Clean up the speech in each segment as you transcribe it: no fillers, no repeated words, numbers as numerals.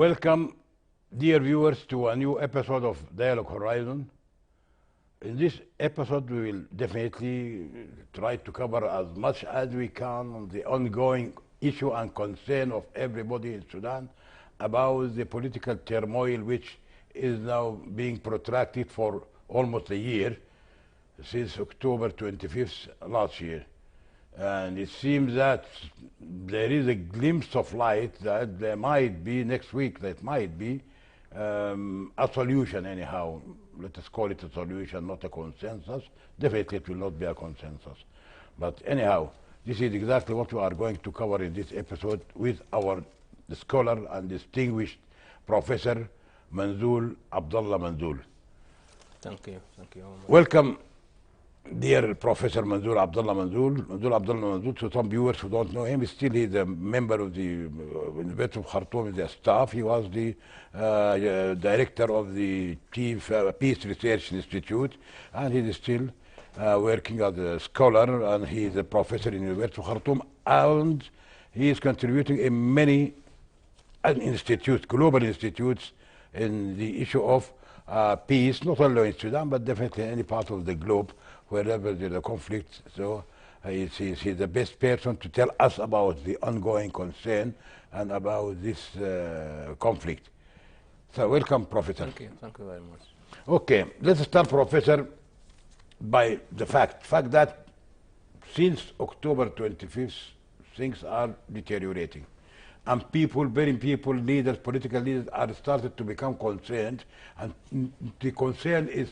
Welcome, dear viewers, to a new episode of Dialogue Horizon. In this episode, we will definitely try to cover as much as we can on the ongoing issue and concern of everybody in Sudan about the political turmoil which is now being protracted for almost a year, since October 25th last year. And it seems that there is a glimpse of light that there might be next week, that might be a solution anyhow. Let us call it a solution, not a consensus. Definitely it will not be a consensus. But anyhow, this is exactly what we are going to cover in this episode with our scholar and distinguished Professor Manzoor Abdullah Manzoor. Thank you very much. Welcome, dear Professor Manzoor Abdullah Manzoor. Manzoor Abdullah Manzoor, to some viewers who don't know him, still he's a member of the University of Khartoum, the staff. He was the director of the Chief Peace Research Institute, and he is still working as a scholar, and he is a professor in the University of Khartoum, and he is contributing in many institutes, global institutes, in the issue of peace, not only in Sudan, but definitely in any part of the globe, wherever there's a conflict. So he's the best person to tell us about the ongoing concern and about this conflict. So welcome, Professor. Thank you very much. Okay, let's start, Professor, by the fact that since October 25th, things are deteriorating. And leaders, political leaders are started to become concerned, and the concern is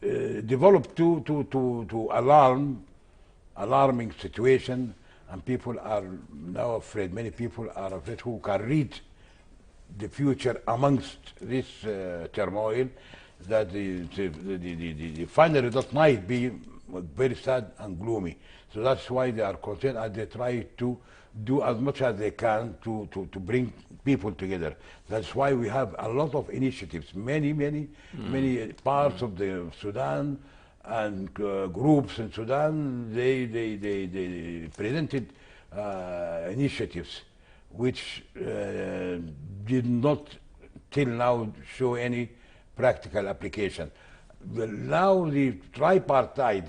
developed to alarming situation, and people are now afraid. Many people are afraid who can read the future amongst this turmoil, that the final result might be very sad and gloomy. So that's why they are concerned, and they try to do as much as they can to bring people together. That's why we have a lot of initiatives, many parts of the Sudan and groups in Sudan. They presented initiatives which did not till now show any practical application. Now the tripartite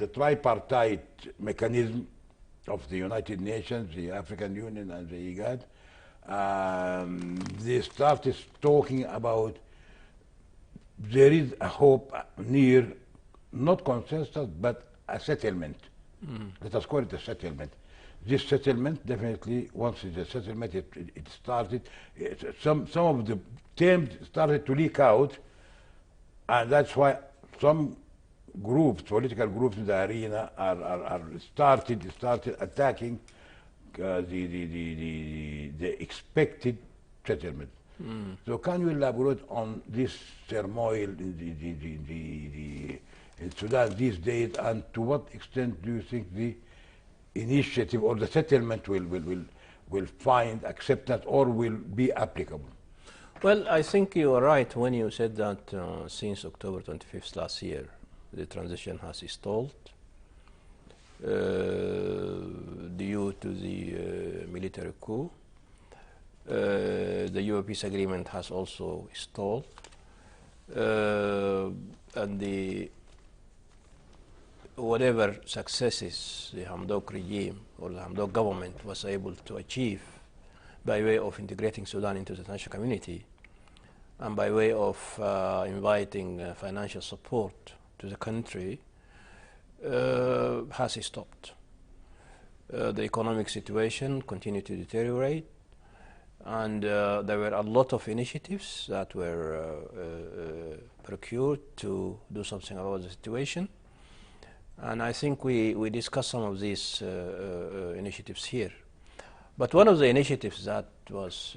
mechanism of the United Nations, the African Union, and the IGAD, they started talking about there is a hope near, not consensus, but a settlement. Let us call it a settlement. This settlement, definitely, once it's a settlement, it started, some of the terms started to leak out, and that's why some groups, political groups in the arena are started attacking the expected settlement. So can you elaborate on this turmoil in Sudan these days, and to what extent do you think the initiative or the settlement will find acceptance or will be applicable? Well, I think you are right when you said that since October 25th last year, the transition has stalled due to the military coup. The EU peace agreement has also stalled, and whatever successes the Hamdok regime or the Hamdok government was able to achieve by way of integrating Sudan into the international community and by way of inviting financial support to the country has stopped. The economic situation continued to deteriorate, and there were a lot of initiatives that were procured to do something about the situation. And I think we discussed some of these initiatives here. But one of the initiatives that was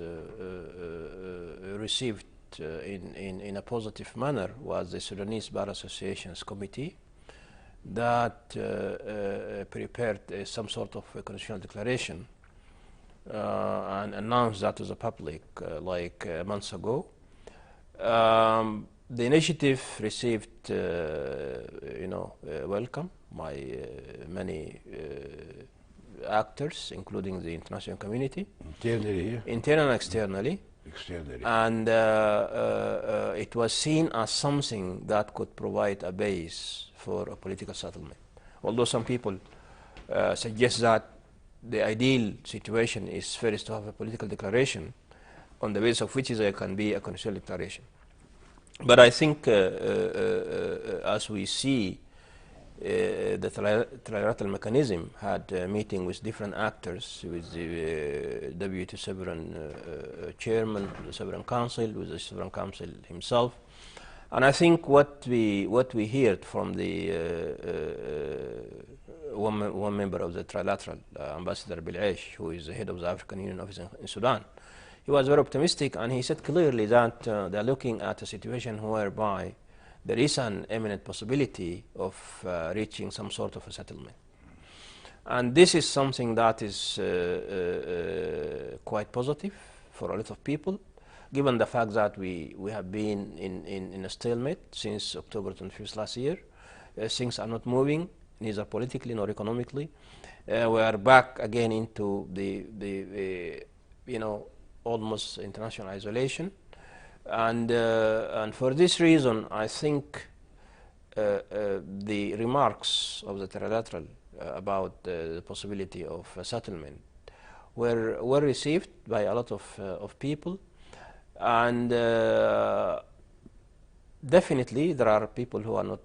received in a positive manner was the Sudanese Bar Associations Committee that prepared some sort of a constitutional declaration and announced that to the public like months ago. The initiative received welcome by many actors, including the international community, Internally, internal and externally. Externally. And it was seen as something that could provide a base for a political settlement. Although some people suggest that the ideal situation is first to have a political declaration on the basis of which there can be a constitutional declaration. But I think as we see, the trilateral mechanism had a meeting with different actors, with the Deputy Sovereign Chairman, the Sovereign Council, with the Sovereign Council himself. And I think what we heard from the one member of the trilateral, Ambassador Bil'aish, who is the head of the African Union office in Sudan, he was very optimistic, and he said clearly that they're looking at a situation whereby there is an imminent possibility of reaching some sort of a settlement. And this is something that is quite positive for a lot of people, given the fact that we have been in a stalemate since October 25th last year. Things are not moving, neither politically nor economically. We are back again into the almost international isolation. And for this reason, I think the remarks of the trilateral about the possibility of a settlement were received by a lot of people. And definitely there are people who are not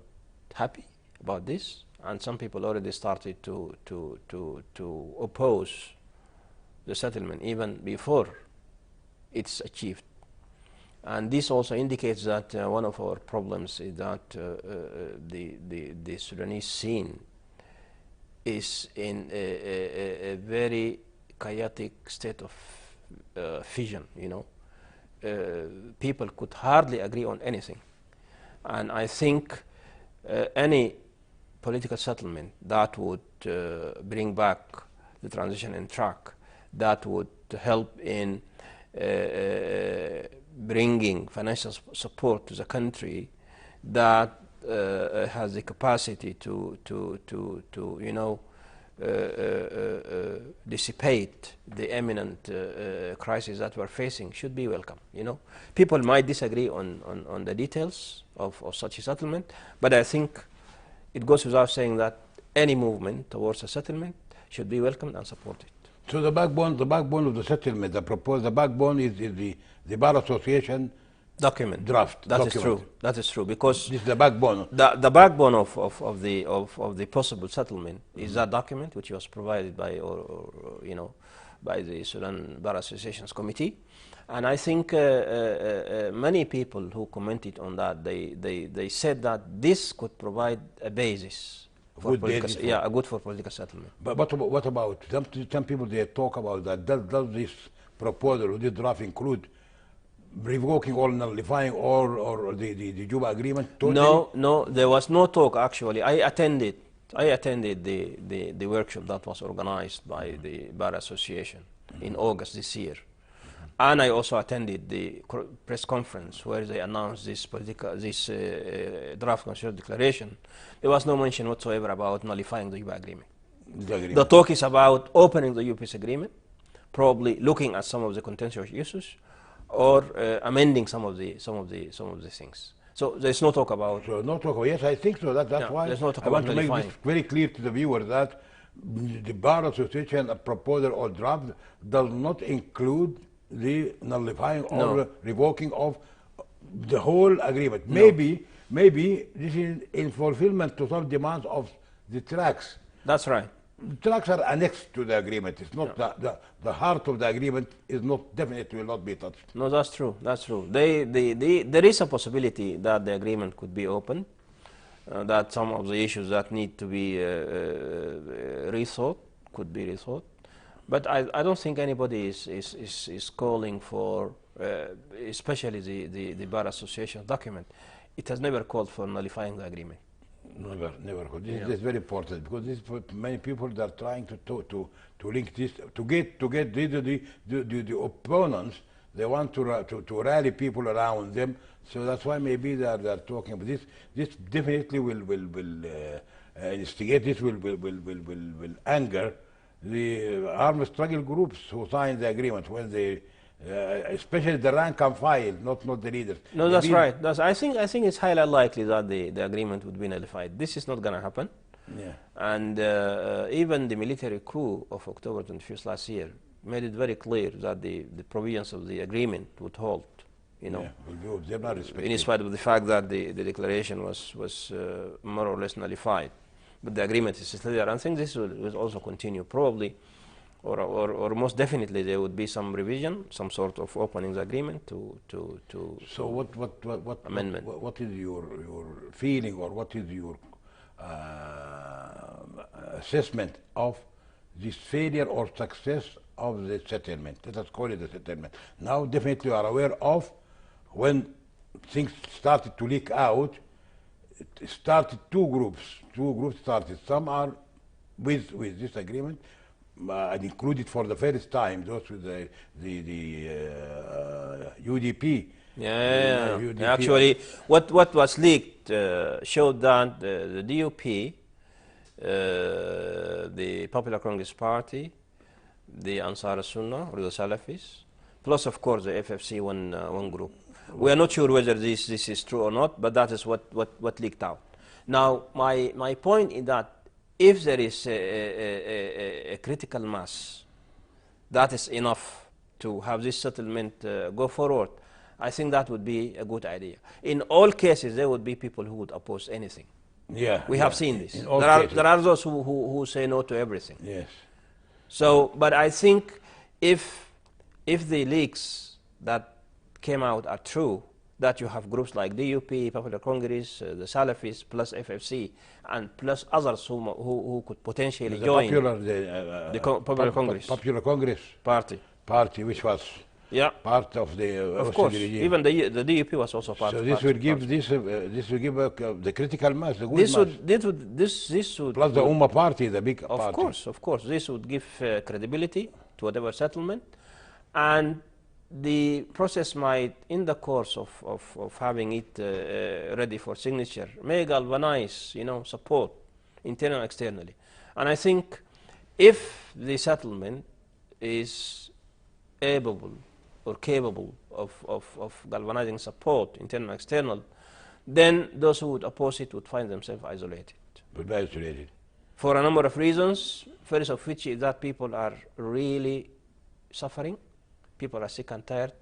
happy about this, and some people already started to oppose the settlement even before it's achieved. And this also indicates that one of our problems is that the Sudanese scene is in a very chaotic state of fission, people could hardly agree on anything. And I think any political settlement that would bring back the transition in track, that would help in bringing financial support to the country, that has the capacity to dissipate the imminent crisis that we're facing, should be welcome. People might disagree on the details of such a settlement, but I think it goes without saying that any movement towards a settlement should be welcomed and supported. So the backbone of the settlement, the backbone is the Bar Association document draft. That document. is true. That is true, because this is the backbone. The backbone of the possible settlement is that document, which was provided by by the Sudan Bar Associations Committee. And I think many people who commented on that, they said that this could provide a basis for political settlement. But what about some people? They talk about that. Does this proposal or this draft include revoking or nullifying or the Juba agreement? Totally? No, there was no talk actually. I attended the workshop that was organized by the Bar Association in August this year. And I also attended the press conference where they announced this draft constitutional declaration. There was no mention whatsoever about nullifying the Juba agreement. The talk is about opening the Juba peace agreement, probably looking at some of the contentious issues, or amending some of the things. So there's no talk about. So no talk. Yes, I think so. That's why there's no talk I want about to make this very clear to the viewer that the Bar Association proposal or draft does not include the nullifying or revoking of the whole agreement. Maybe this is in fulfillment to some demands of the tracks. That's right. The tracks are annexed to the agreement. It's not the heart of the agreement is not definitely will not be touched. No, that's true. That's true. There is a possibility that the agreement could be opened, that some of the issues that need to be rethought could be rethought. But I don't think anybody is calling for, especially the Bar Association document. It has never called for nullifying the agreement. Never called. This is very important because this for many people that are trying to link this to get rid of the opponents. They want to rally people around them. So that's why maybe they're talking about this. This definitely will instigate. This will anger the armed struggle groups who signed the agreement when they especially the rank and file, not the leaders. No, They that's need- right. I think it's highly likely that the agreement would be nullified. This is not going to happen. Yeah. And even the military coup of October 25th last year made it very clear that the provisions of the agreement would hold, you know, Yeah, they're not respected. in spite of the fact that the declaration was more or less nullified. But the agreement is still there. I think this will also continue, probably, or most definitely there would be some revision, some sort of opening the agreement to So what amendment. what is your feeling, or what is your assessment of this failure or success of the settlement? Let us call it a settlement. Now, definitely you are aware of when things started to leak out. It started two groups. Two groups started. Some are with this agreement, and included for the first time those with the UDP. Yeah, UDP. actually, what was leaked showed that the DUP, the Popular Congress Party, the Ansar Sunnah or the Salafis, plus of course the FFC one group. We are not sure whether this is true or not, but that is what leaked out. Now, my point is that if there is a critical mass that is enough to have this settlement go forward, I think that would be a good idea. In all cases, there would be people who would oppose anything. Yeah, We have seen this. In all There cases. are those who say no to everything. Yes. So, but I think if the leaks that came out are true, that you have groups like DUP, Popular Congress, the Salafis, plus FFC, and plus others who could potentially The join Popular Congress Popular Congress party. which was Yeah, part of the of course. regime. Even the DUP was also part. So of this party. will give this will give the critical mass, the good This mass, would plus the Ummah party, the big of party. course, this would give credibility to whatever settlement, and the process might, in the course of having it ready for signature, may galvanize, support, internal and externally. And I think if the settlement is able or capable of galvanizing support, internal and external, then those who would oppose it would find themselves isolated. But very isolated. For a number of reasons, first of which is that people are really suffering. People are sick and tired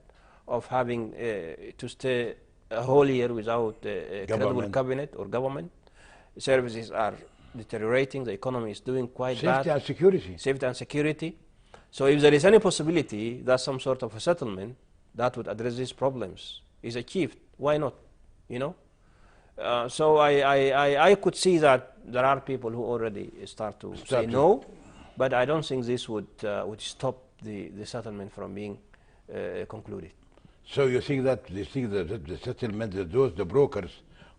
of having to stay a whole year without a credible cabinet or government. Services are deteriorating. The economy is doing quite bad. Safety and security. Safety and security. So if there is any possibility that some sort of a settlement that would address these problems is achieved, why not? So I could see that there are people who already start to say no, but I don't think this would stop the settlement from being concluded. So you think that the settlement, the brokers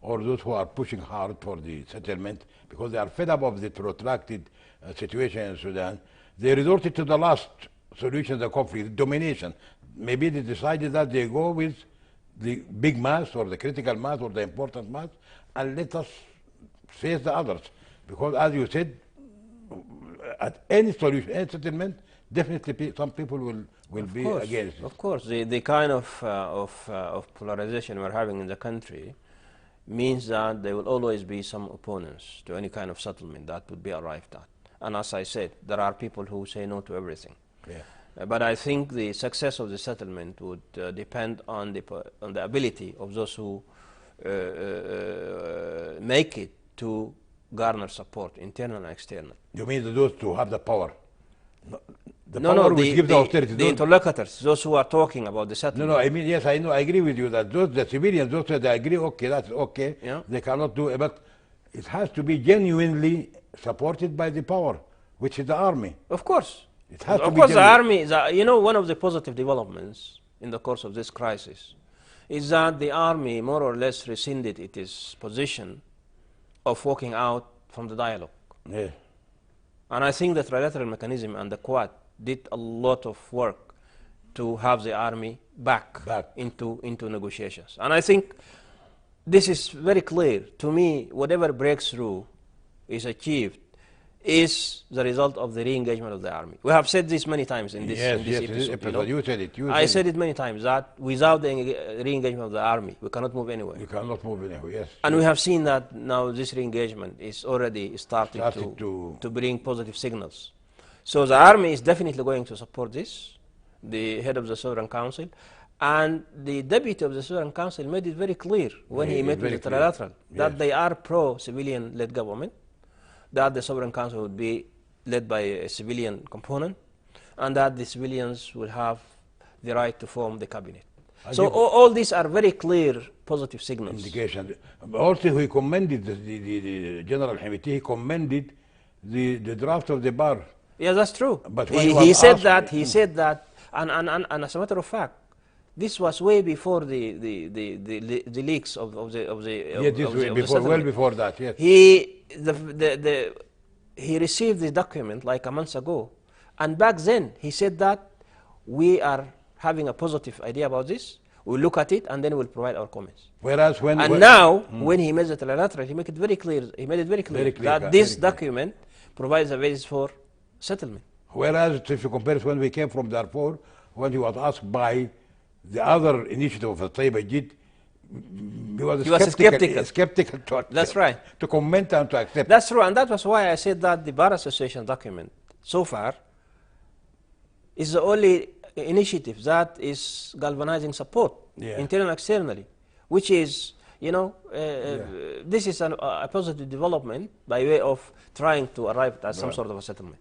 or those who are pushing hard for the settlement because they are fed up of the protracted situation in Sudan, they resorted to the last solution, the conflict, domination. Maybe they decided that they go with the big mass or the critical mass or the important mass, and let us face the others. Because as you said, at any solution, any settlement, definitely some people will be against it. Of course, the kind of polarization we're having in the country means that there will always be some opponents to any kind of settlement that would be arrived at. And as I said, there are people who say no to everything. Yeah. But I think the success of the settlement would depend on the ability of those who make it to garner support, internal and external. You mean those to have the power? The No, power will give the austerity. The interlocutors, those who are talking about the settlement. No, I mean, yes, I know, I agree with you that the civilians, those that agree, okay, that's okay, Yeah. they cannot do it, but it has to be genuinely supported by the power, which is the army. Of course. It has to Of be course, the genuine. army, one of the positive developments in the course of this crisis is that the army more or less rescinded its position of walking out from the dialogue. Yeah. And I think the trilateral mechanism and the Quad did a lot of work to have the army back. into negotiations. And I think this is very clear. To me, whatever breakthrough is achieved is the result of the re-engagement of the army. We have said this many times in this, Yes, in this yes, in this episode. episode, you said it. I said it many times that without the re-engagement of the army, we cannot move anywhere. You cannot move anywhere, yes. And yes. we have seen that now this re-engagement is already starting to bring positive signals. So the army is definitely going to support this, the head of the Sovereign Council, and the deputy of the Sovereign Council made it very clear when he met with the trilateral that they are pro-civilian-led government, that the Sovereign Council would be led by a civilian component, and that the civilians will have the right to form the cabinet. So all these are very clear positive signals. Indication. Also, he commended the General Hamiti. He commended the draft of the bar. Yeah, that's true. But he said that. He said that, and as a matter of fact, this was way before the leaks of the well before that. Yes. He received the document like a month ago, and back then he said that we are having a positive idea about this. We'll look at it and then we'll provide our comments. Whereas when when he made the trilateral, he made it very clear. He made it very clear that this document provides a basis for settlement. Whereas if you compare it when we came from Darfur, when he was asked by the other initiative of Taiba Jid, he was skeptical That's right. To comment and to accept. That's true, and that was why I said that the Bar Association document so far is the only initiative that is galvanizing support, internally and externally, which is, this is a positive development by way of trying to arrive at some sort of a settlement.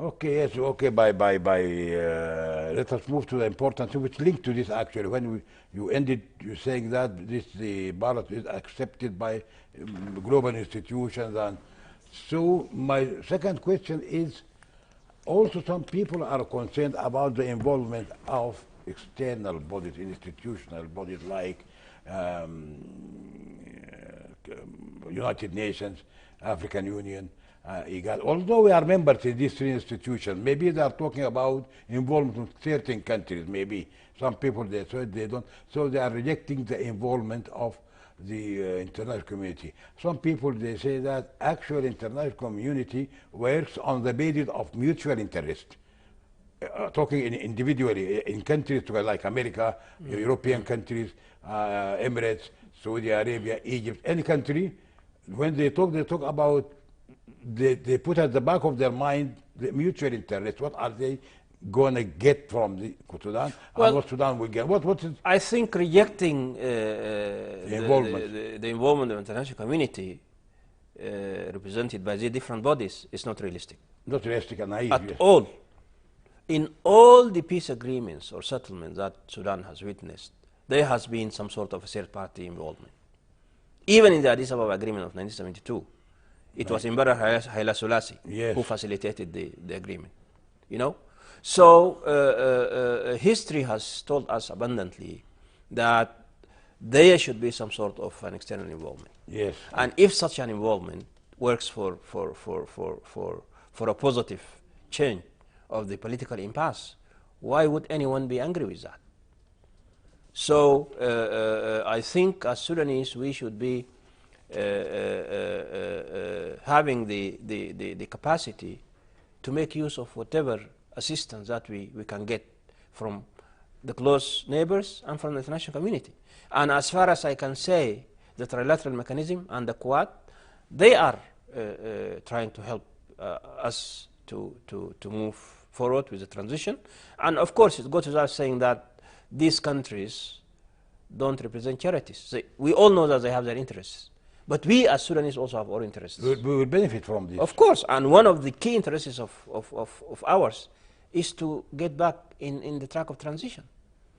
Okay, yes, okay, let us move to the important thing which linked to this actually. When you ended, you saying that the ballot is accepted by global institutions. And so my second question is, also some people are concerned about the involvement of external bodies, institutional bodies like United Nations, African Union, IGAD. Although we are members in these three institutions, maybe they are talking about involvement in certain countries, maybe. Some people, they don't, so they are rejecting the involvement of the international community. Some people, they say that actual international community works on the basis of mutual interest. Talking individually in countries like America, European countries, Emirates, Saudi Arabia, Egypt, any country, when they talk about, they put at the back of their mind the mutual interest. What are they going to get from the Sudan, and what Sudan will get? What is? I think rejecting the involvement of the international community represented by the different bodies is not realistic. Not realistic and naive. At all. In all the peace agreements or settlements that Sudan has witnessed, there has been some sort of a third-party involvement. Even in the Addis Ababa Agreement of 1972, it was Emperor Haile Selassie who facilitated the agreement. So history has told us abundantly that there should be some sort of an external involvement. Yes. And if such an involvement works for a positive change of the political impasse, why would anyone be angry with that? So I think as Sudanese we should be having the capacity to make use of whatever assistance that we can get from the close neighbors and from the international community. And as far as I can say, the trilateral mechanism and the Quad, they are trying to help us to move forward with the transition. And of course, it goes without saying that these countries don't represent charities. We all know that they have their interests. But we as Sudanese also have our interests. We will benefit from this. Of course, and one of the key interests of ours is to get back in the track of transition.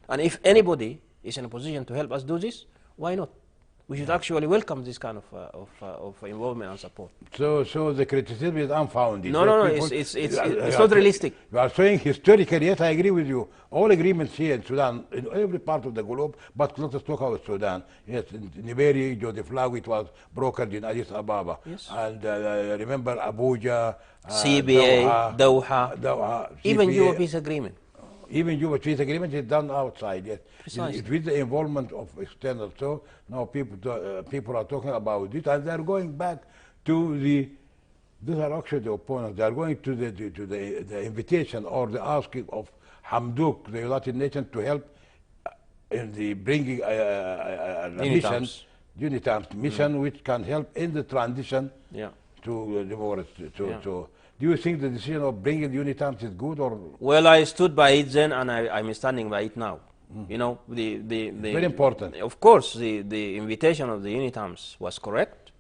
And if anybody is in a position to help us do this, why not? We should actually welcome this kind of involvement and support. So the criticism is unfounded. No, it's not realistic. You are saying historically, yes, I agree with you. All agreements here in Sudan, in every part of the globe, but let us talk about Sudan. Yes, in Niberi, the flag, it was brokered in Addis Ababa. Yes. And remember Abuja, CBA, Doha, CPA, even Juba Peace Agreement. Even Juba Peace Agreement is done outside, yes. Precisely. It's with the involvement of external. So now people are talking about it, and they're going back to the These are actually the opponents. They are going to the invitation or the asking of Hamdouk, the United Nations, to help in the bringing a mission, Unitams. UNITAM's mission, which can help in the transition Yeah. to democracy. Yeah. Do you think the decision of bringing UNITAMS is good or? Well, I stood by it then, and I'm standing by it now. You know, Very important. Of course, the invitation of the UNITAMS was correct,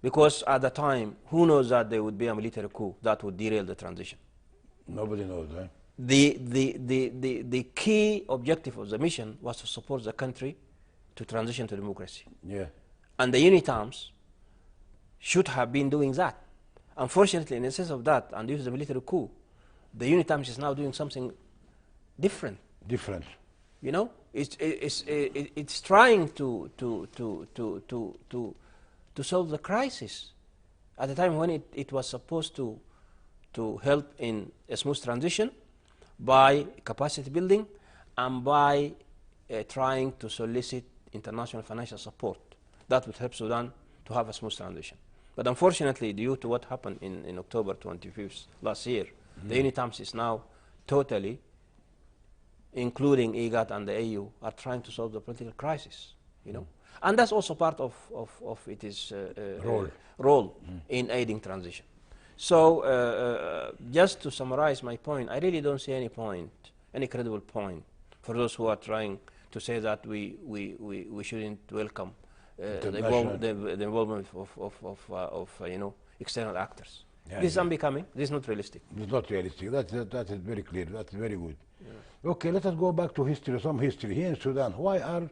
because at the time, who knows that there would be a military coup that would derail the transition. Nobody knows, eh? The key objective of the mission was to support the country to transition to democracy. Yeah. And the UNITAMS should have been doing that. Unfortunately, in the sense of that, and due to the military coup, the UNITAMS is now doing something different. Different. You know, it's trying to solve the crisis at the time when it was supposed to help in a smooth transition by capacity building and by trying to solicit international financial support that would help Sudan to have a smooth transition. But unfortunately, due to what happened in October 25th last year, the UNITAMS is now totally, including IGAD and the AU, are trying to solve the political crisis, you know. And that's also part of its role in aiding transition. So just to summarize my point, I really don't see any point, any credible point, for those who are trying to say that we shouldn't welcome the involvement of you know, external actors. Yeah, This is unbecoming. This is not realistic. It's not realistic. That is very clear. That's very good. Yeah. Okay, let us go back to history, some history. Here in Sudan, why are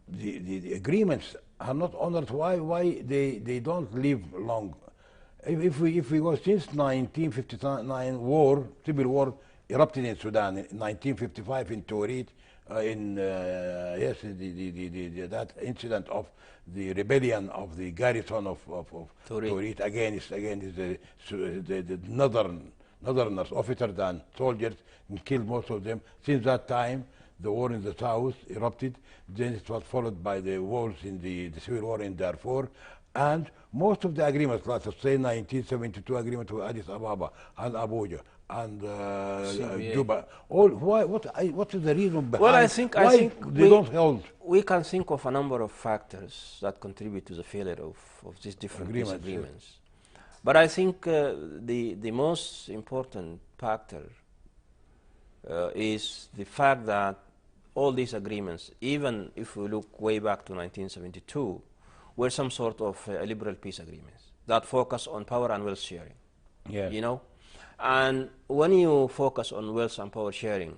the agreements are not honored? Why they don't live long? If we go since 1959 war, civil war erupted in Sudan in 1955 in Taurit, yes, that incident of the rebellion of the garrison of Taurit against the northerners, officers and soldiers, and killed most of them. Since that time, the war in the south erupted. Then it was followed by the wars in the civil war in Darfur. And most of the agreements, let's say 1972 agreement with Addis Ababa and Abuja and Juba, what is the reason behind Well, I think they don't hold we can think of a number of factors that contribute to the failure of these different agreements. But I think the most important factor is the fact that all these agreements, even if we look way back to 1972, were some sort of liberal peace agreements that focus on power and wealth sharing. Yeah. You know, and when you focus on wealth and power sharing,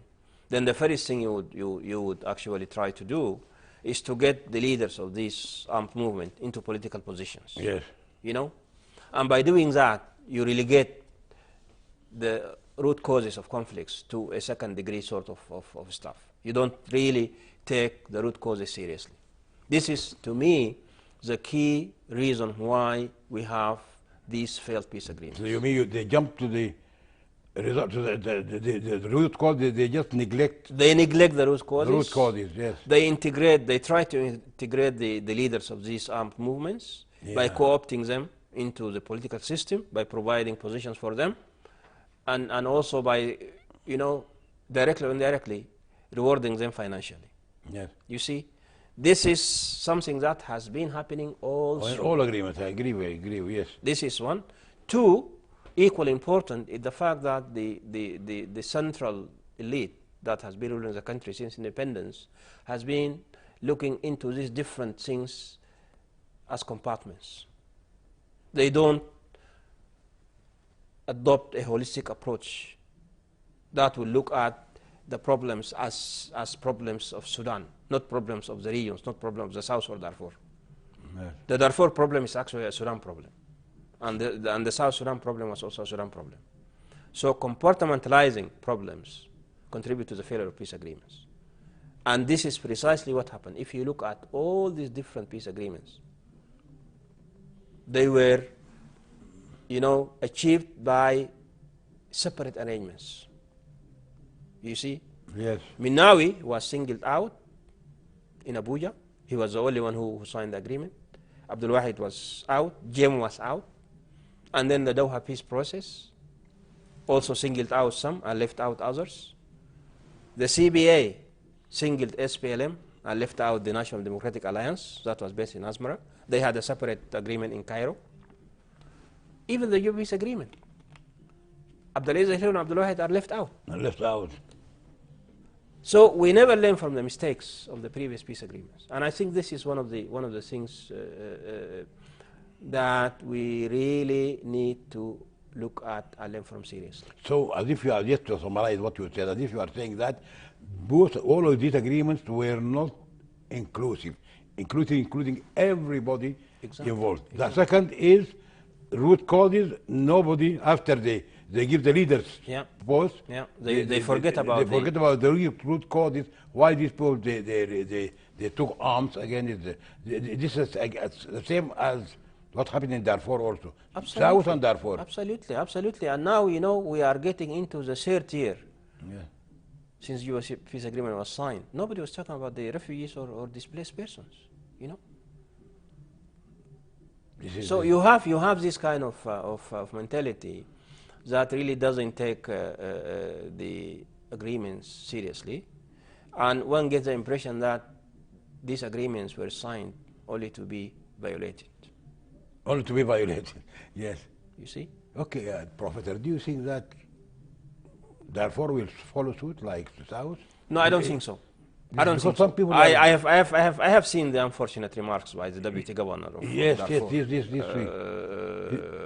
then the first thing you would actually try to do is to get the leaders of this armed movement into political positions. Yes. You know, and by doing that, you relegate the root causes of conflicts to a second degree sort of stuff. You don't really take the root causes seriously. This is, to me, the key reason why we have these failed peace agreements. So you mean they jump to the result, to the root cause? They just neglect. They neglect the root causes. The root causes, yes. They try to integrate the leaders of these armed movements by co-opting them into the political system, by providing positions for them, and also by, you know, directly or indirectly rewarding them financially. Yes. You see, this is something that has been happening all through. All agreements, I agree, yes. This is one. Two, equally important is the fact that the central elite that has been ruling the country since independence has been looking into these different things as compartments. They don't adopt a holistic approach that will look at the problems as problems of Sudan, not problems of the regions, not problems of the South or Darfur. Yes. The Darfur problem is actually a Sudan problem. And the South Sudan problem was also a Sudan problem. So compartmentalizing problems contribute to the failure of peace agreements. And this is precisely what happened. If you look at all these different peace agreements, they were, you know, achieved by separate arrangements. You see? Yes. Minawi was singled out in Abuja. He was the only one who signed the agreement. Abdul Wahid was out. Jem was out. And then the Doha peace process also singled out some and left out others. The CBA singled SPLM and left out the National Democratic Alliance that was based in Asmara. They had a separate agreement in Cairo. Even the Juba peace agreement, Abdulaziz Zahir and Abdul Wahid are left out. Left out. So we never learn from the mistakes of the previous peace agreements, and I think this is one of the things that we really need to look at and learn from seriously. So, as if you are, just to summarize what you said, as if you are saying that all of these agreements were not inclusive, including everybody involved. The second is root causes. Nobody, after they give the leaders post, they forget about the root causes. Why these people they took arms against this is the same as what happened in Darfur also. Absolutely. South and Darfur. Absolutely. And now, we are getting into the third year since U.S. peace agreement was signed. Nobody was talking about the refugees or displaced persons, So you have this kind of mentality that really doesn't take the agreements seriously, and one gets the impression that these agreements were signed only to be violated. Only to be violated, yes. You see? Okay, Professor, do you think that Darfur will follow suit like the South? No, I don't think so. I don't think some so. people I have seen the unfortunate remarks by the Deputy Governor of Darfur, this week.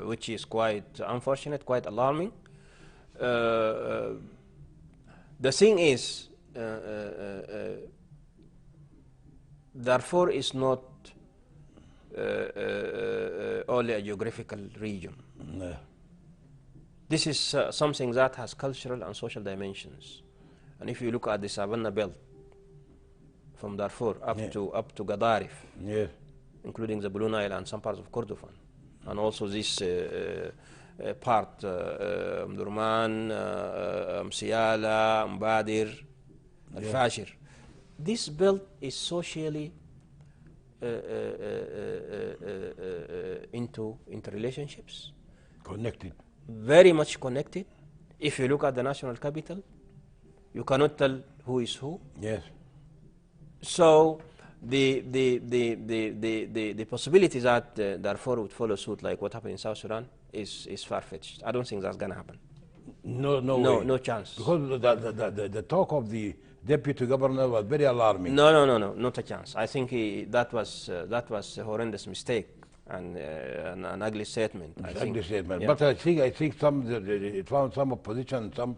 which is quite unfortunate, quite alarming. The thing is, Darfur is not only a geographical region. No. This is something that has cultural and social dimensions. And if you look at the Savannah Belt, from Darfur up to Gadarif, including the Blue Nile and some parts of Kordofan, and also this part, Durman, Msiala, Mbadir, Al-Fashir. This belt is socially into interrelationships. Connected. Very much connected. If you look at the national capital, you cannot tell who is who. Yes. So the possibility that Darfur would follow suit like what happened in South Sudan is far-fetched. I don't think that's going to happen. No chance. Because the talk of the deputy governor was very alarming. No, not a chance. I think that was a horrendous mistake and an ugly statement. Ugly statement. Yeah. But I think it found some opposition, some.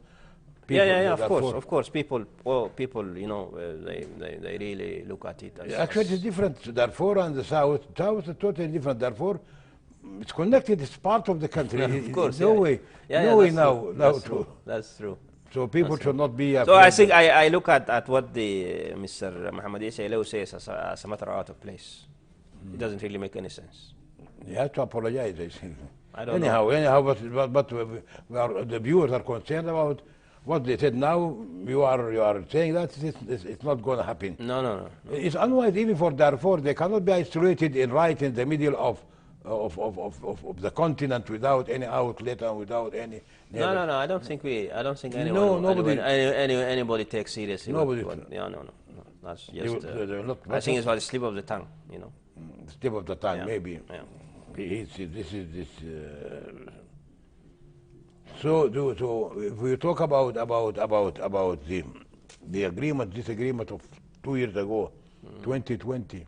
Of course. People, they really look at it as... Actually, it's different. Darfur and the South. South is totally different. Darfur, it's connected. It's part of the country. Of course, no way now. That's true. So people should not be... So I think I look at what the Mr. Mohammed Isa says as a matter out of place. It doesn't really make any sense. You have to apologize, I think. I don't know. Anyhow, but the viewers are concerned about what they said. Now you are saying that it's not going to happen. No. It's unwise even for Darfur. They cannot be isolated right in the middle of the continent without any outlet and without any. No. I don't think anybody takes seriously. Nobody. No. That's just. I think it's a slip of the tongue. Slip of the tongue, maybe. Yeah. So if we talk about the agreement, this agreement of 2 years ago, 2020,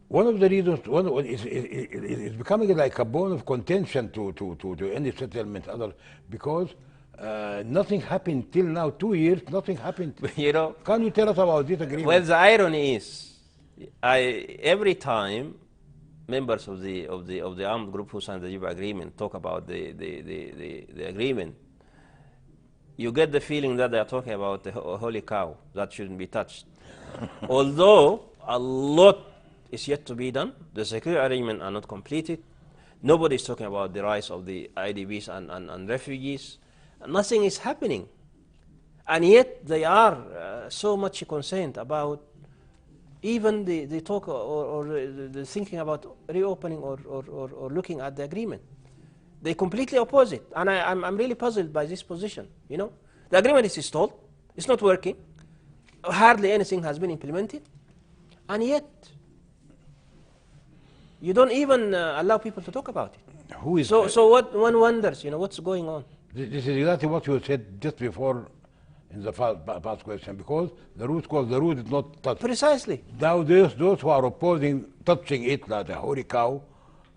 one of the reasons, it's becoming like a bone of contention to any settlement, because nothing happened till now. 2 years, nothing happened. Can you tell us about this agreement? Well, the irony is, every time members of the armed group who signed the Juba agreement talk about the agreement, you get the feeling that they are talking about a holy cow that shouldn't be touched. Although a lot is yet to be done, the security arrangements are not completed. Nobody is talking about the rise of the IDPs and refugees. Nothing is happening, and yet they are so much concerned about even the talk or the thinking about reopening or looking at the agreement. They completely oppose it, and I'm really puzzled by this position. You know, the agreement is stalled, it's not working, hardly anything has been implemented, and yet you don't even allow people to talk about it. Who is So what one wonders, you know, what's going on? This is exactly what you said just before in the past question, because the root is not touched. Precisely. Now those who are opposing touching it like a holy cow,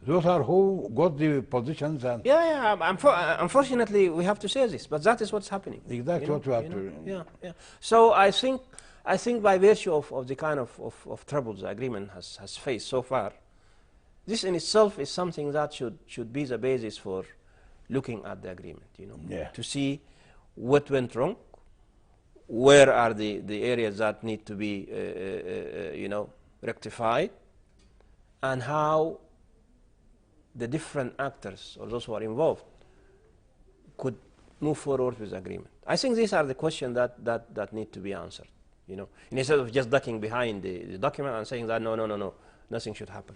those are who got the positions and Unfortunately, we have to say this, but that is what's happening. exactly what we have to. Yeah. So I think by virtue of the kind of troubles the agreement has faced so far, this in itself is something that should be the basis for looking at the agreement, you know, to see what went wrong, where are the areas that need to be, you know, rectified, and how the different actors or those who are involved could move forward with the agreement. I think these are the questions that need to be answered, you know, instead of just ducking behind the document and saying that no, nothing should happen.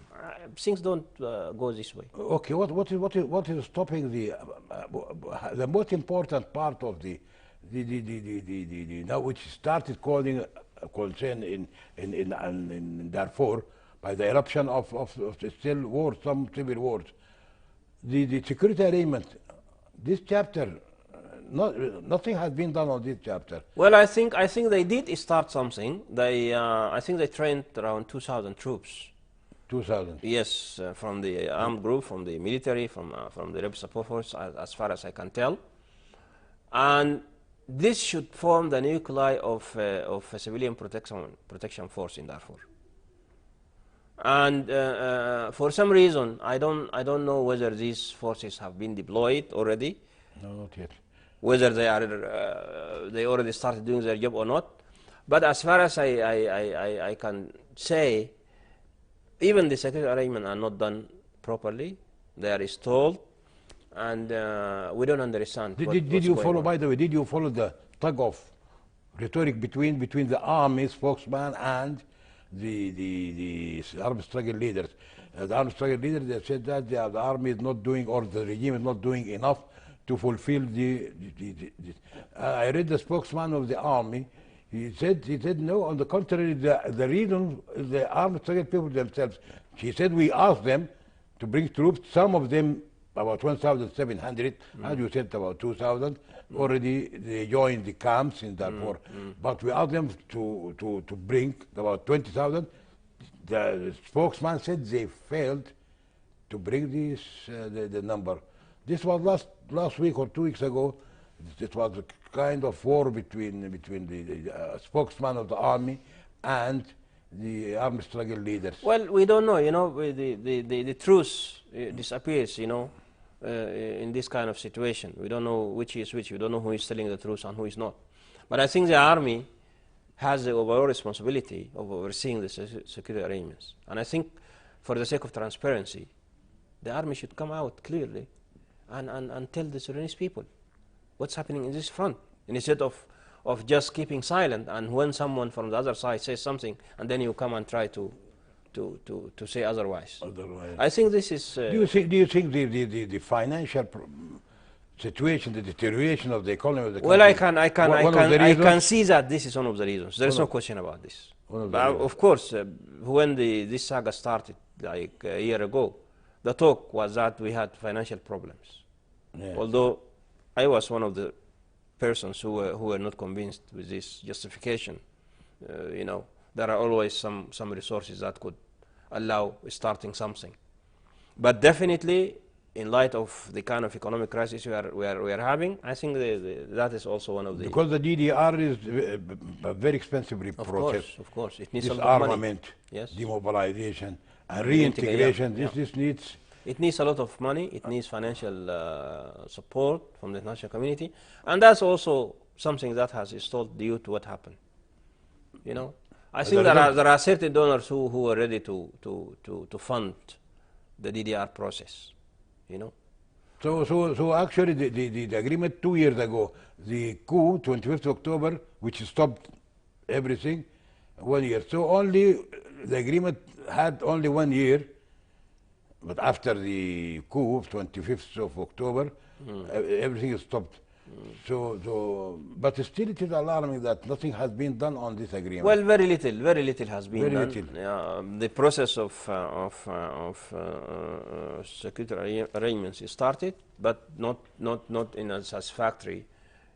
Things don't go this way. Okay, what is stopping the most important part of the now which started calling concern in Darfur by the eruption of still wars, some civil wars. The security arrangement, this chapter, nothing has been done on this chapter. Well, I think they did start something. I think they trained around 2,000 troops. 2,000. Yes, from the armed group, from the military, from the rebel support force, as far as I can tell. And this should form the nuclei of a civilian protection force in Darfur. And for some reason, I don't know whether these forces have been deployed already. No, not yet. Whether they already started doing their job or not. But as far as I can say, even the security arrangements are not done properly. They are stalled, and we don't understand. Did you follow? By the way, did you follow the tug of rhetoric between the army spokesman and the armed struggle leaders? The armed struggle leaders, they said that the army is not doing, or the regime is not doing enough to fulfill I read the spokesman of the army. He said no, on the contrary, the reason is the armed struggle people themselves. He said we asked them to bring troops, some of them about 1,700, as you said, about 2,000, already they joined the camps in Darfur. But we asked them to bring about 20,000. The spokesman said they failed to bring this, the number. This was last week or 2 weeks ago. It was a kind of war between the spokesman of the army and the armed struggle leaders. Well, we don't know, you know, the truth disappears, you know, in this kind of situation. We don't know which is which. We don't know who is telling the truth and who is not. But I think the army has the overall responsibility of overseeing the security arrangements. And I think for the sake of transparency, the army should come out clearly and tell the Sudanese people what's happening in this front, instead of just keeping silent, and when someone from the other side says something, and then you come and try to say otherwise. I think this is... Do you think the financial situation, the deterioration of the economy of the country... Well, I can see that this is one of the reasons. There is no question about this. But of course, when this saga started, like a year ago, the talk was that we had financial problems. Yeah. Although I was one of the persons who were not convinced with this justification. You know, there are always some resources that could allow starting something. But definitely, in light of the kind of economic crisis we are having, I think that is also one of the... Because the DDR is a very expensive process. Of course. It needs this a lot of armament, money. Yes. Demobilization, and reintegration. This needs... It needs a lot of money. It needs financial support from the international community, and that's also something that has stalled due to what happened. You know, I think there are certain donors who are ready to fund the DDR process. You know. So actually, the agreement 2 years ago, the coup, 25th October, which stopped everything, 1 year. So only the agreement had only 1 year, but after the coup of 25th of October, everything is stopped. But still it is alarming that nothing has been done on this agreement. Well, very little has been Very done. little. The process of security arrangements is started, but not in a satisfactory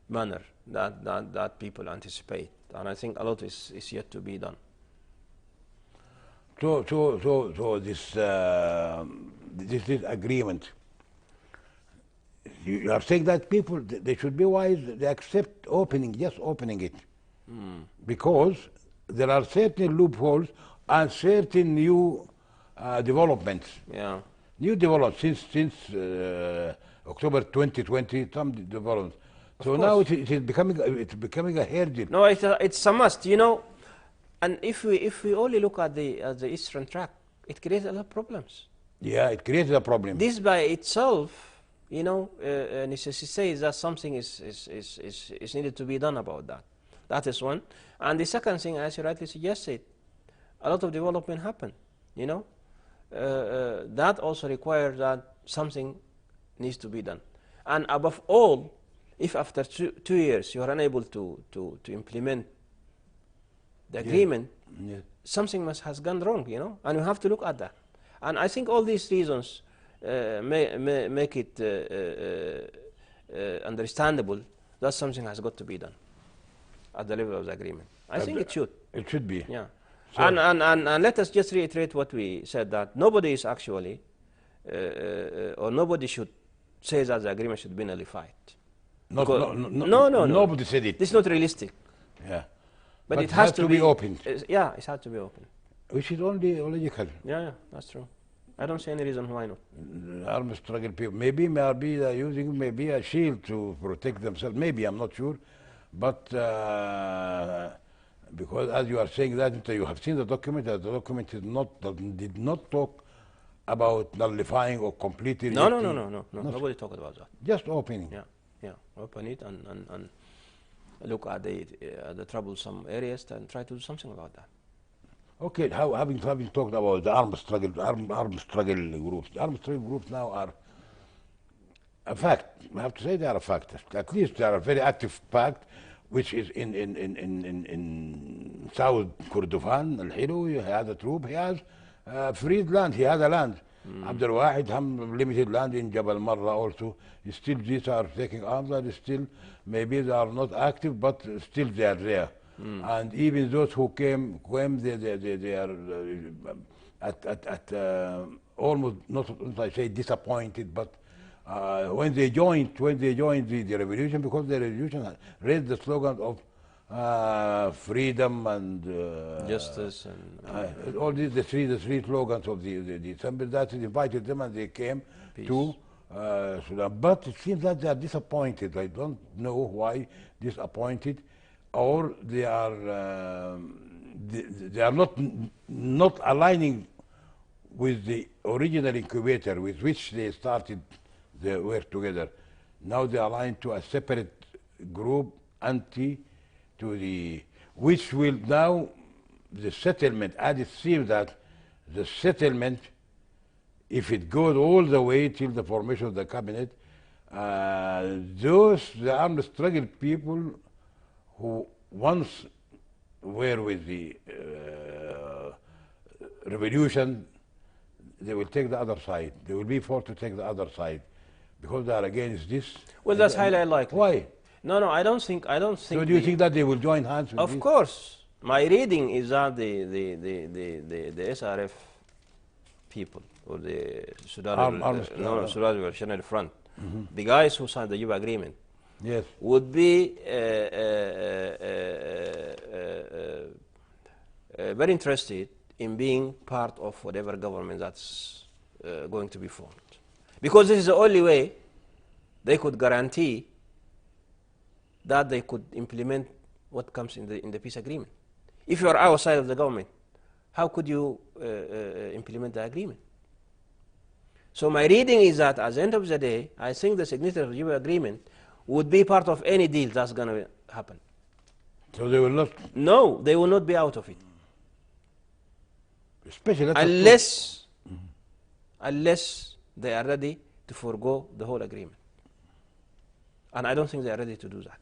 manner that people anticipate. And I think a lot is yet to be done. So this agreement, you are saying that people, they should be wise, they accept just opening it. Because there are certain loopholes and certain new developments. Yeah. New developments since October 2020, some developments. So now it is becoming a hurdle. No, it's a must, you know. And if we only look at the Eastern Track, it creates a lot of problems. Yeah, it creates a problem. This by itself, you know, necessitates that something is needed to be done about that. That is one. And the second thing, as you rightly suggested, a lot of development happened, you know. That also requires that something needs to be done. And above all, if after 2 years you are unable to implement the agreement, something has gone wrong, you know, and you have to look at that. And I think all these reasons make it understandable that something has got to be done at the level of the agreement. I think it should. It should be. Yeah. So And let us just reiterate what we said, that nobody is actually, or nobody should say that the agreement should be nullified. Nobody said it. This is not realistic. Yeah. But it has to be opened. Yeah, it has to be open. Which is only logical. Yeah, that's true. I don't see any reason why not. Armed struggle people. Maybe they are using maybe a shield to protect themselves. Maybe, I'm not sure. But because as you are saying that, you have seen the document, the document did not talk about nullifying or completely. No. Nobody talked about that. Just opening. Yeah. Open it and look at the troublesome areas and try to do something about that. Okay, having talked about the armed struggle groups, the armed struggle groups now are a fact. I have to say they are a fact. At least they are a very active fact, which is in South Kordofan, Al-Hilo. He has a troop. He has freed land. He has a land. Abdul Wahid has limited land in Jabal Marra also. Still, these are taking arms, and still maybe they are not active, but still they are there. And even those who came, they are at almost not I say disappointed, but when they joined the revolution, because the revolution raised the slogan of freedom and justice and all these the three slogans of the assembly, that invited them and they came peace. To Sudan. But it seems that they are disappointed. I don't know why disappointed, or they are not aligning with the original incubator with which they started their work together. Now they align to a separate group, which will now the settlement, as it seems that the settlement, if it goes all the way till the formation of the cabinet, the armed struggle people who once were with the revolution, they will take the other side. They will be forced to take the other side because they are against this. Well, that's highly unlikely. Why? No, I don't think. So do you think that they will join hands with this? Of course. My reading is that the SRF people, or the Sudan Revolutionary Front, the guys who signed the Juba Agreement, yes, would be very interested in being part of whatever government that's going to be formed. Because this is the only way they could guarantee that they could implement what comes in the peace agreement. If you are outside of the government, how could you implement the agreement? So my reading is that at the end of the day, I think the signatory of the Juba agreement would be part of any deal that's going to happen. So they will not? No, they will not be out of it. Especially let us talk. unless they are ready to forego the whole agreement. And I don't think they are ready to do that.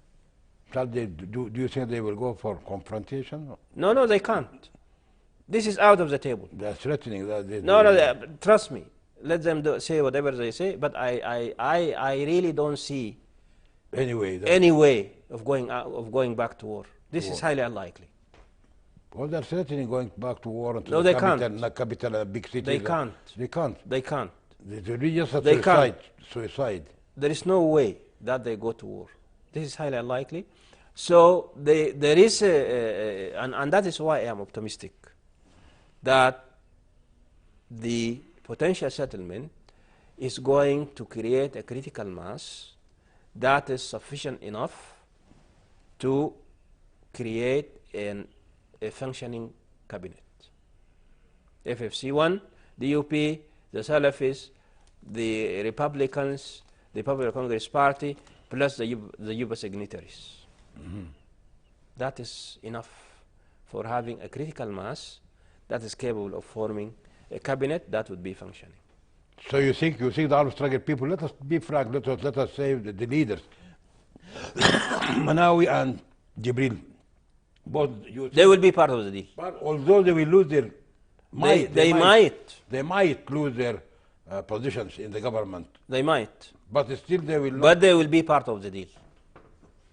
Shall they do you think they will go for confrontation? No, no, they can't. This is out of the table. They're threatening that No, no, trust me. Let them say whatever they say, but I really don't see anyway. any way of going back to war. This is highly unlikely. Well, they're threatening going back to war into No, the they capital, big cities. They can't. They can't. They can't. They're just a They suicide. can't. Suicide. There is no way that they go to war. This is highly unlikely. So there is and that is why I am optimistic that the potential settlement is going to create a critical mass that is sufficient enough to create a functioning cabinet. FFC1, the UP, the Salafis, the Republicans, the Popular Congress Party, plus the Yuba signatories. That is enough for having a critical mass that is capable of forming a cabinet that would be functioning. So you think the Arab struggle people, let us be frank, let us say the leaders, Manawi and Jibril, both they will be part of the deal. But although they will lose their they might lose their positions in the government. They might. But still they will. But they will be part of the deal.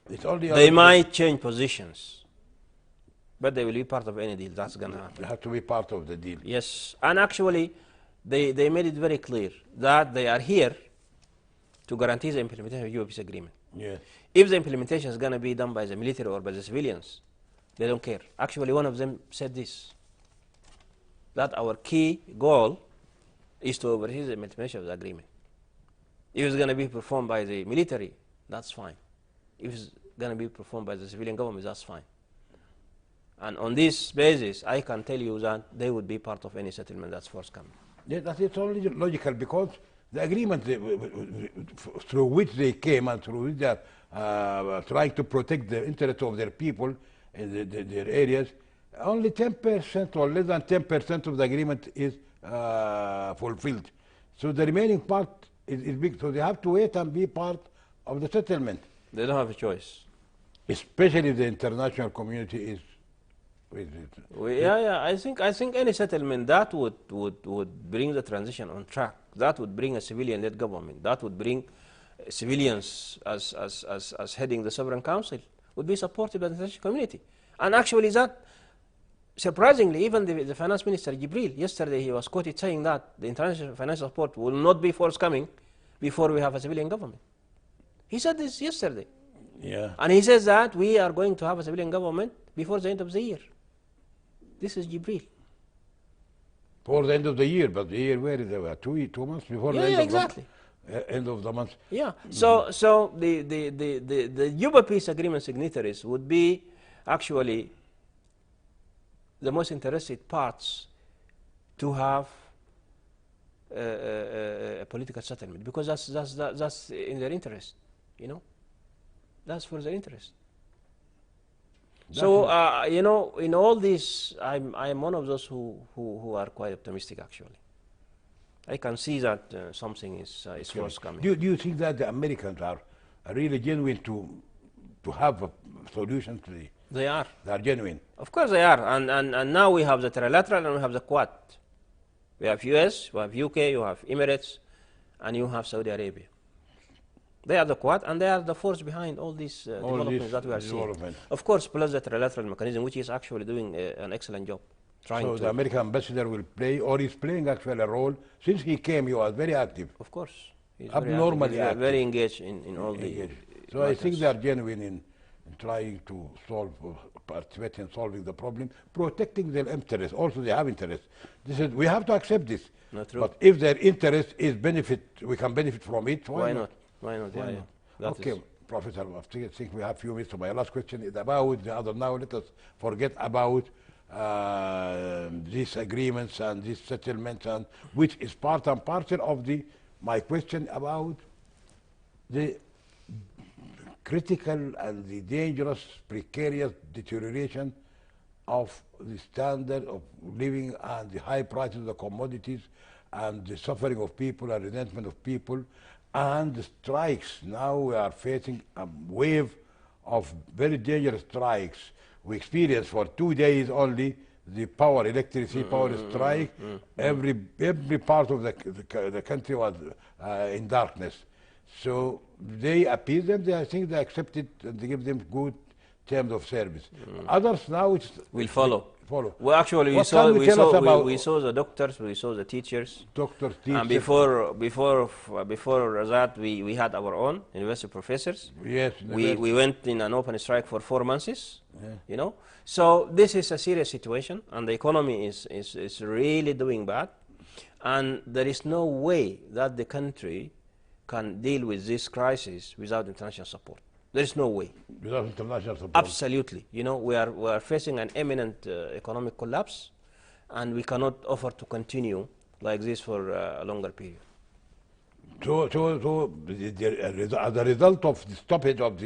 It's only they might change positions, but they will be part of any deal. That's going to happen. They have to be part of the deal. Yes, and actually, they made it very clear that they are here to guarantee the implementation of peace agreement. Yes. If the implementation is going to be done by the military or by the civilians, they don't care. Actually, one of them said this, that our key goal is to oversee the implementation of the agreement. If it's going to be performed by the military, that's fine. If it's going to be performed by the civilian government, that's fine. And on this basis, I can tell you that they would be part of any settlement that's forthcoming. Yeah, that is only logical, because the agreement through which they came and through which they are trying to protect the interests of their people in their areas, only 10% or less than 10% of the agreement is fulfilled. So the remaining part is big. So they have to wait and be part of the settlement. They don't have a choice. Especially the international community is. Yeah. I think any settlement that would bring the transition on track, that would bring a civilian-led government, that would bring civilians as heading the Sovereign Council, would be supported by the international community. And actually that, surprisingly, even the finance minister Jibril, yesterday he was quoted saying that the international financial support will not be forthcoming before we have a civilian government. He said this yesterday. Yeah. And he says that we are going to have a civilian government before the end of the year. This is Jibril. For the end of the year, but the year where they were 2 months before the end exactly. of the end of the month. Yeah. So the Juba peace agreement signatories would be actually the most interested parts to have a political settlement, because that's in their interest, you know. That's for their interest. So you know, in all this, I'm one of those who are quite optimistic. Actually, I can see that something is forthcoming. Do you think that the Americans are really genuine to have a solution to the? They are. They are genuine. Of course they are, and now we have the trilateral and we have the Quad. We have US, we have UK, you have Emirates, and you have Saudi Arabia. They are the Quad, and they are the force behind all these developments that we are seeing. Of course, plus the trilateral mechanism, which is actually doing an excellent job. So the American ambassador will play, or is playing actually a role. Since he came, he was very active. Of course. He's abnormally active. Very engaged in all the So I think they are genuine in trying to participate in solving the problem, protecting their interests. Also, they have interests. We have to accept this. Not true. But if their interest is benefit, we can benefit from it. Why not? Why not? Why not? Okay, Professor, I think we have a few minutes. So my last question is about the other. Now let us forget about these agreements and these settlements, and which is part and parcel of my question about the critical and the dangerous, precarious deterioration of the standard of living and the high prices of the commodities and the suffering of people and resentment of people and the strikes. Now we are facing a wave of very dangerous strikes. We experienced for 2 days only the electricity power strike. Every part of the country was in darkness. So they appease them. I think they accept it and they give them good terms of service. Others now will follow. Follow. Well, actually, What can you tell us about we saw the doctors, we saw the teachers. Doctors, And teachers. before that, we had our own university professors. Yes. We went in an open strike for 4 months. You know, so this is a serious situation, and the economy is really doing bad, and there is no way that the country can deal with this crisis without international support. There is no way. Without international support. Absolutely. You know, we are facing an imminent economic collapse, and we cannot afford to continue like this for a longer period. So as a result of the stoppage of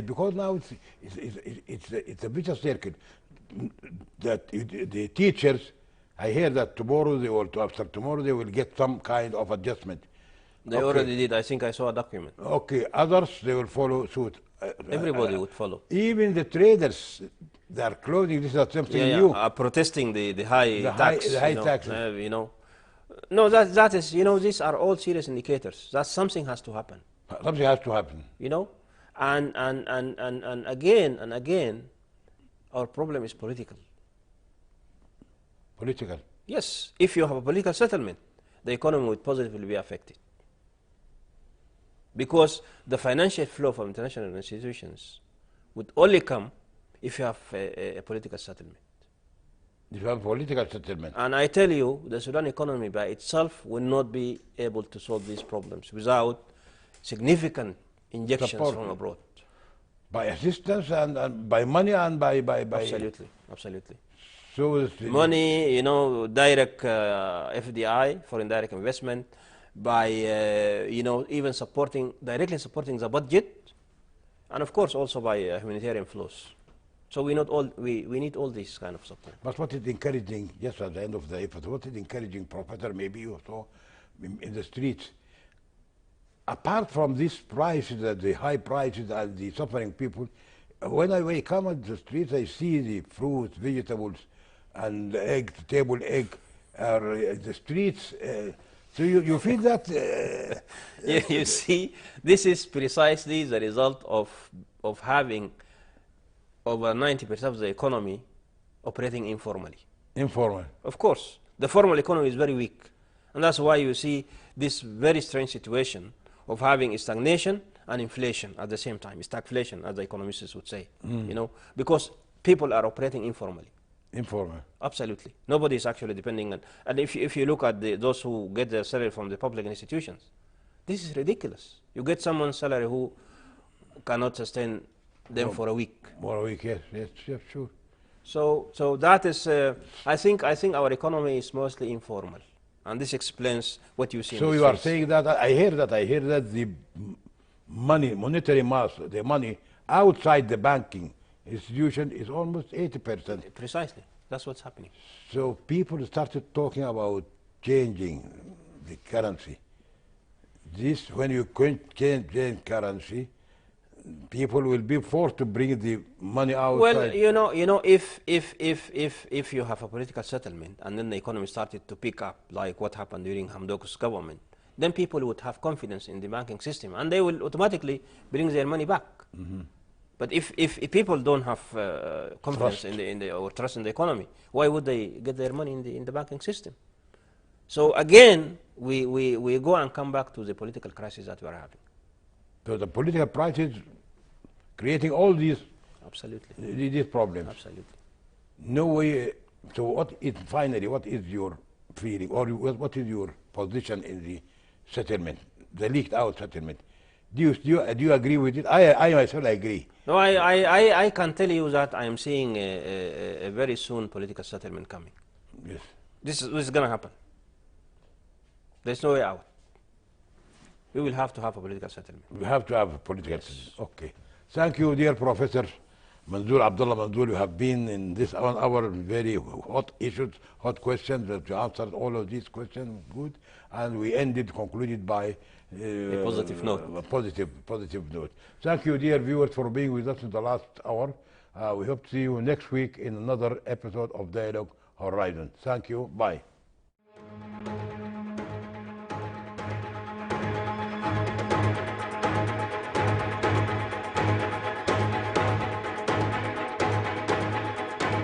because now it's a vicious circle. That the teachers, I hear that tomorrow after tomorrow they will get some kind of adjustment. They already did. I think I saw a document. Okay, others they will follow suit. Everybody would follow. Even the traders, they are closing. This is something new. Protesting the high tax. The high taxes. You know, no, that is, you know, these are all serious indicators that something has to happen. Something has to happen. You know, and again and again, our problem is political. Political. Yes, if you have a political settlement, the economy would positively be affected. Because the financial flow from international institutions would only come if you have a political settlement. If you have political settlement. And I tell you, the Sudan economy by itself will not be able to solve these problems without significant injections Support from abroad. By assistance and by money and by Absolutely, absolutely. So money, you know, direct FDI, foreign direct investment, by you know, even directly supporting the budget, and of course also by humanitarian flows. So we need all these kind of support. But what is encouraging, just at the end of the episode, what is encouraging, Professor, maybe you saw in the streets, apart from these prices, the high prices and the suffering people, when I come on the streets, I see the fruits, vegetables, and egg, table egg, the streets. So you feel that? You see, this is precisely the result of having over 90% of the economy operating informally. Informal. Of course, the formal economy is very weak, and that's why you see this very strange situation of having stagnation and inflation at the same time, stagflation, as the economists would say. You know, because people are operating informally. Informal. Absolutely. Nobody is actually depending on, and if you look at those who get their salary from the public institutions, this is ridiculous. You get someone's salary who cannot sustain them for a week. For a week, yes, sure. So that is, I think our economy is mostly informal, and this explains what you see. So you are saying that I hear that the money, monetary mass, the money outside the banking institution is almost 80%. Precisely, that's what's happening. So people started talking about changing the currency. This, when you change currency, people will be forced to bring the money outside. Well, you know, if you have a political settlement and then the economy started to pick up, like what happened during Hamdok's government, then people would have confidence in the banking system, and they will automatically bring their money back. But if people don't have confidence or trust in the economy, why would they get their money in the banking system? So again, we go and come back to the political crisis that we are having. So the political crisis creating all these these problems. Absolutely. No way. So what is your feeling, or what is your position in the settlement, the leaked out settlement? Do you agree with it? I myself agree. No, I can tell you that I am seeing a very soon political settlement coming. Yes. This is going to happen. There's no way out. We will have to have a political settlement. We have to have a political settlement. Okay. Thank you, dear Professor Manzoor, Abdullah Manzoor, you have been in this 1 hour very hot issues, hot questions, that you answered all of these questions good, and we concluded by A positive note. a positive note. Thank you, dear viewers, for being with us in the last hour. We hope to see you next week in another episode of Dialogue Horizon. Thank you. Bye.